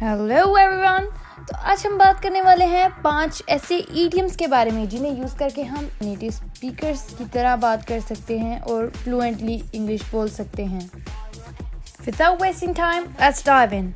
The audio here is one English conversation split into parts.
Hello everyone. तो आज हम बात करने वाले हैं 5 ऐसे इडियम्स के बारे में जिन्हें यूज़ करके हम नेटिव स्पीकर्स की तरह बात कर सकते हैं और फ्लुएंटली इंग्लिश बोल सकते हैं। Without wasting time, let's dive in.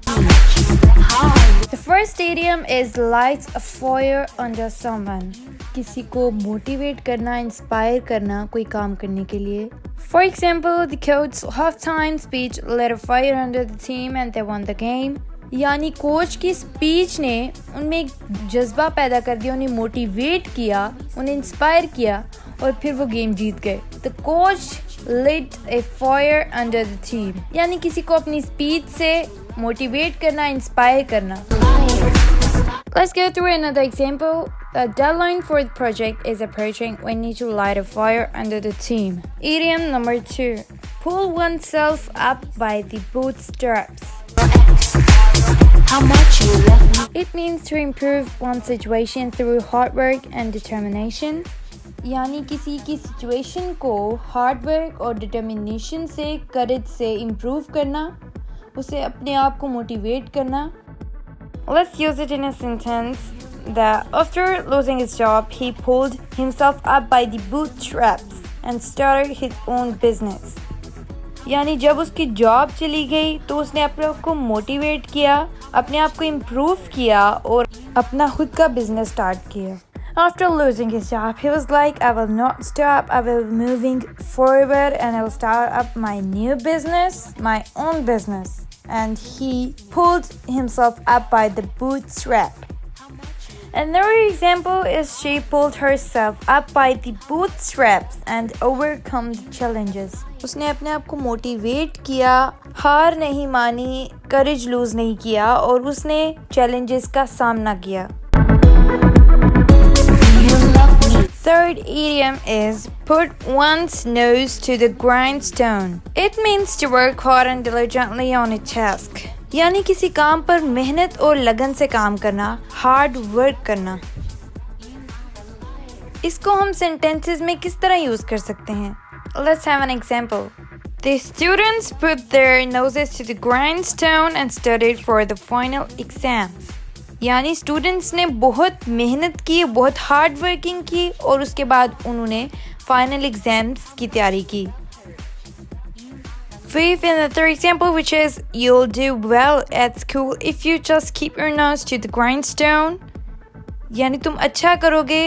The first idiom is light a fire under someone. किसी को मोटिवेट करना, इंस्पायर करना कोई काम करने के लिए। For example, the coach's halftime speech lit a fire under the team and they won the game. यानी कोच की स्पीच ने उनमें एक जज्बा पैदा कर दिया, उन्हें मोटिवेट किया, उन्हें इंस्पायर किया और फिर वो गेम जीत गए। The coach lit a fire under the team. यानी किसी को अपनी स्पीच से मोटिवेट करना, इंस्पायर करना। Let's go through another example. The deadline for the project is approaching. We need to light a fire under the team. Idiom number 2. Pull oneself up by the bootstraps. How much you love me? It means to improve one's situation through hard work and determination. यानी किसी की situation को hard work और determination से, करेज से improve करना, उसे अपने आप को मोटिवेट करना। Let's use it in a sentence that after losing his job, he pulled himself up by the bootstraps and started his own business. यानी जब उसकी जॉब चली गई तो उसने अपने आप को मोटिवेट किया, अपने आप को इम्प्रूव किया और अपना खुद का बिजनेस स्टार्ट किया। After losing his job, he was like, I will not stop, I will be moving forward and I will start up my new business, my own business. And he pulled himself up by the bootstrap. Another example is she pulled herself up by the bootstraps and overcome the challenges. उसने अपने आप को motivate किया, हार नहीं मानी, करेज loose नहीं किया और उसने चैलेंजेस का सामना किया। Third idiom is put one's nose to the grindstone. It means to work hard and diligently on a task. यानी किसी काम पर मेहनत और लगन से काम करना, हार्ड वर्क करना। इसको हम सेंटेंसेस में किस तरह यूज कर सकते हैं? Let's have an example. The students put their noses to the grindstone and studied for the final exams. यानी स्टूडेंट्स ने बहुत मेहनत की, बहुत हार्ड वर्किंग की और उसके बाद उन्होंने फाइनल एग्जाम्स की तैयारी की। We have another example which is you'll do well at school if you just keep your nose to the grindstone. यानी तुम अच्छा करोगे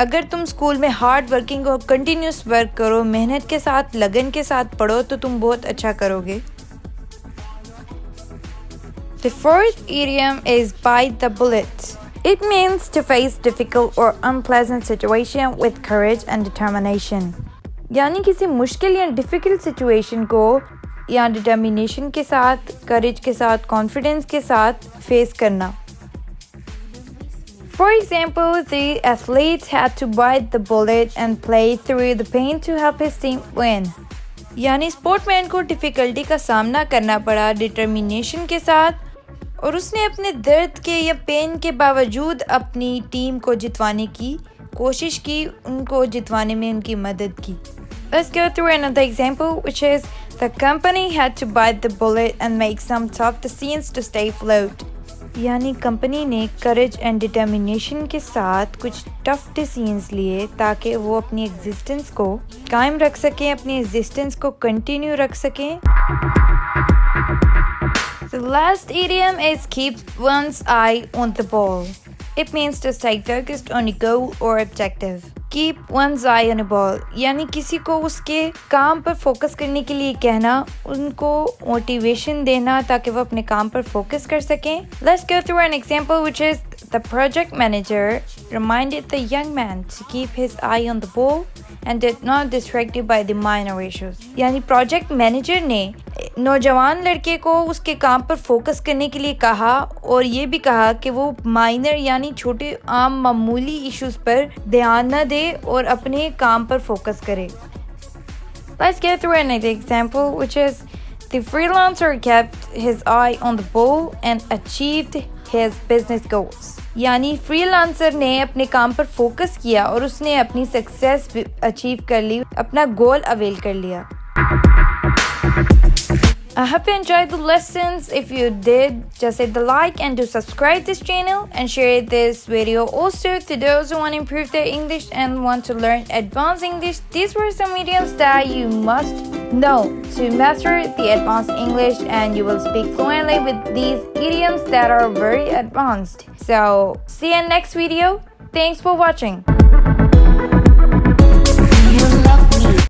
अगर तुम स्कूल में हार्ड वर्किंग और कंटिन्यूस वर्क करो, मेहनत के साथ, लगन के साथ पढ़ो तो तुम बहुत अच्छा करोगे। The fourth idiom is bite the bullet. It means to face difficult or unpleasant situation with courage and determination. यानी किसी मुश्किल या डिफिकल्ट सिचुएशन को या डिटर्मिनेशन के साथ, करेज के साथ, कॉन्फिडेंस के साथ फेस करना। For example, the athlete had to bite the bullet and play through the pain to help his team win. यानी स्पोर्टमैन को डिफिकल्टी का सामना करना पड़ा डिटर्मिनेशन के साथ और उसने अपने दर्द के या पेन के बावजूद अपनी टीम को जितवाने की कोशिश की, उनको जितवाने में उनकी मदद की। Let's go through another example which is the company had to bite the bullet and make some tough decisions to stay afloat. यानी कंपनी ने करेज एंड डिटर्मिनेशन के साथ कुछ टफ डिसीजंस लिए ताकि वो अपनी एग्जिस्टेंस को कायम रख सकें, अपनी एग्जिस्टेंस को कंटिन्यू रख सकें। The last idiom is keep one's eye on the ball. It means to stay focused on a goal or objective. Keep one's eye on a ball. यानी किसी को उसके काम पर फोकस करने के लिए कहना, उनको मोटिवेशन देना ताकि वो अपने काम पर फोकस कर सकें। Let's go through an example which is the project manager reminded the young man to keep his eye on the ball and did not distracted by the minor issues. यानी project manager ने नौजवान लड़के को उसके काम पर focus करने के लिए कहा और ये भी कहा कि वो माइनर यानी छोटे आम मामूली इश्यूज पर ध्यान न दे और अपने काम पर फोकस करे। Let's get through another example which is the freelancer kept his eye on the ball and achieved his business goals. यानी फ्रीलांसर ने अपने काम पर फोकस किया और उसने अपनी सक्सेस अचीव कर ली, अपना गोल अवेल कर लिया। I hope you enjoyed the lessons. If you did, just hit the like and do subscribe this channel and share this video also to those who want to improve their English and want to learn advanced English. These were some idioms that you must know to master the advanced English, and you will speak fluently with these idioms that are very advanced. So see you in next video. Thanks for watching.